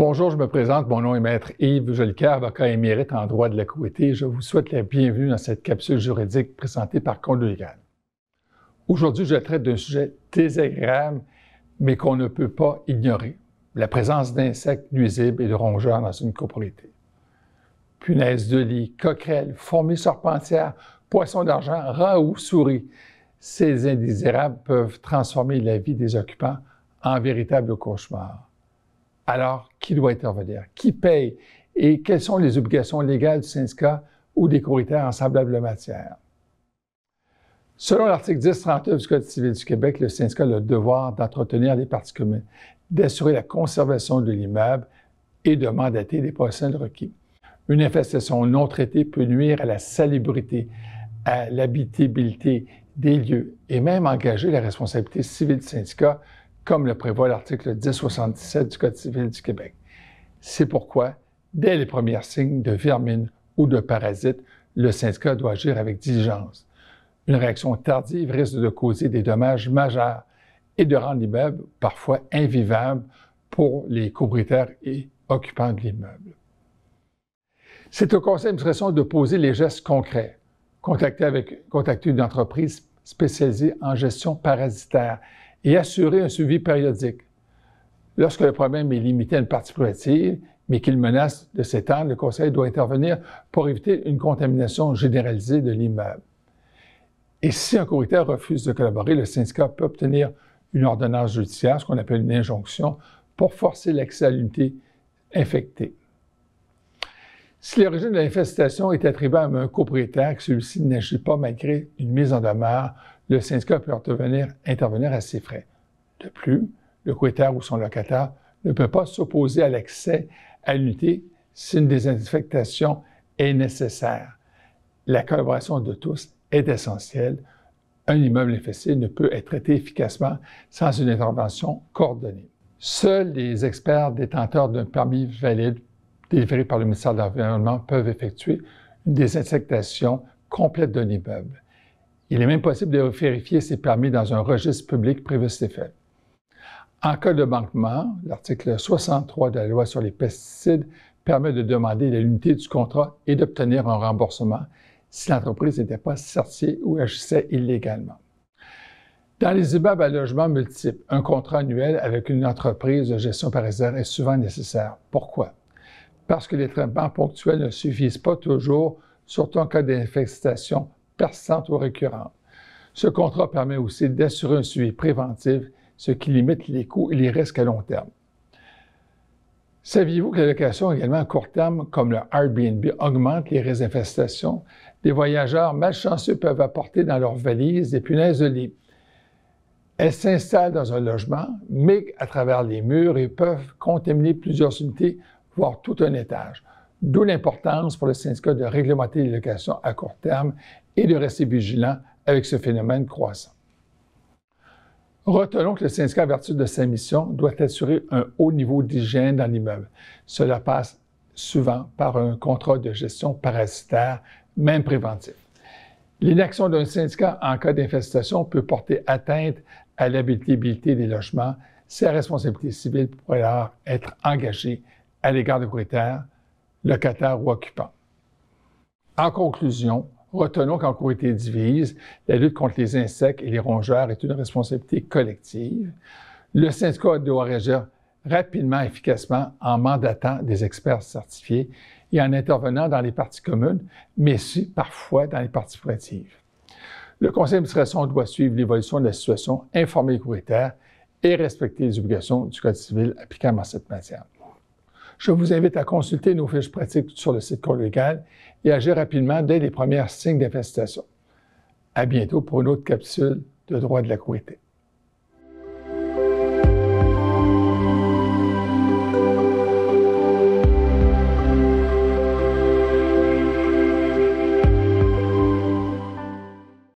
Bonjour, je me présente, mon nom est Maître Yves Jolicoeur, avocat émérite en droit de la Courité. Je vous souhaite la bienvenue dans cette capsule juridique présentée par Condo Légal. Aujourd'hui, je traite d'un sujet désagréable, mais qu'on ne peut pas ignorer, la présence d'insectes nuisibles et de rongeurs dans une copropriété. Punaises de lit, coquerelles, fourmis serpentières, poissons d'argent, rats ou souris, ces indésirables peuvent transformer la vie des occupants en véritable cauchemar. Alors, qui doit intervenir? Qui paye? Et quelles sont les obligations légales du syndicat ou des copropriétaires en semblable matière? Selon l'article 1039 du Code civil du Québec, le syndicat a le devoir d'entretenir les parties communes, d'assurer la conservation de l'immeuble et de mandater les professionnels requis. Une infestation non traitée peut nuire à la salubrité, à l'habitabilité des lieux et même engager la responsabilité civile du syndicat, comme le prévoit l'article 1077 du Code civil du Québec. C'est pourquoi, dès les premiers signes de vermine ou de parasites, le syndicat doit agir avec diligence. Une réaction tardive risque de causer des dommages majeurs et de rendre l'immeuble parfois invivable pour les copropriétaires et occupants de l'immeuble. C'est au conseil d'administration de poser les gestes concrets. Contacter une entreprise spécialisée en gestion parasitaire et assurer un suivi périodique. Lorsque le problème est limité à une partie privative, mais qu'il menace de s'étendre, le conseil doit intervenir pour éviter une contamination généralisée de l'immeuble. Et si un copropriétaire refuse de collaborer, le syndicat peut obtenir une ordonnance judiciaire, ce qu'on appelle une injonction, pour forcer l'accès à l'unité infectée. Si l'origine de l'infestation est attribuable à un copropriétaire, que celui-ci n'agit pas malgré une mise en demeure, le syndicat peut intervenir à ses frais. De plus, le copropriétaire ou son locataire ne peut pas s'opposer à l'accès à l'unité si une désinfectation est nécessaire. La collaboration de tous est essentielle. Un immeuble infesté ne peut être traité efficacement sans une intervention coordonnée. Seuls les experts détenteurs d'un permis valide délivré par le ministère de l'Environnement peuvent effectuer une désinfectation complète d'un immeuble. Il est même possible de vérifier ces permis dans un registre public prévu à cet effet. En cas de manquement, l'article 63 de la loi sur les pesticides permet de demander l'unité du contrat et d'obtenir un remboursement si l'entreprise n'était pas certifiée ou agissait illégalement. Dans les immeubles à logements multiples, un contrat annuel avec une entreprise de gestion parasitaire est souvent nécessaire. Pourquoi? Parce que les traitements ponctuels ne suffisent pas toujours, surtout en cas d'infestation persistante ou récurrente. Ce contrat permet aussi d'assurer un suivi préventif, ce qui limite les coûts et les risques à long terme. Saviez-vous que la location également à court terme, comme le Airbnb, augmente les risques d'infestation? Des voyageurs malchanceux peuvent apporter dans leurs valises des punaises de lit. Elles s'installent dans un logement, migrent à travers les murs et peuvent contaminer plusieurs unités, voire tout un étage. D'où l'importance pour le syndicat de réglementer les locations à court terme et de rester vigilant avec ce phénomène croissant. Retenons que le syndicat, en vertu de sa mission, doit assurer un haut niveau d'hygiène dans l'immeuble. Cela passe souvent par un contrat de gestion parasitaire, même préventif. L'inaction d'un syndicat en cas d'infestation peut porter atteinte à l'habitabilité des logements si la responsabilité civile pourrait alors être engagée à l'égard des propriétaires, locataires ou occupants. En conclusion, retenons qu'en copropriété divise, la lutte contre les insectes et les rongeurs est une responsabilité collective. Le syndicat doit réagir rapidement et efficacement en mandatant des experts certifiés et en intervenant dans les parties communes, mais aussi parfois dans les parties privatives. Le conseil d'administration doit suivre l'évolution de la situation, informer les copropriétaires et respecter les obligations du Code civil applicables en cette matière. Je vous invite à consulter nos fiches pratiques sur le site Condo Légal et agir rapidement dès les premiers signes d'infestation. À bientôt pour une autre capsule de droit de la Courité.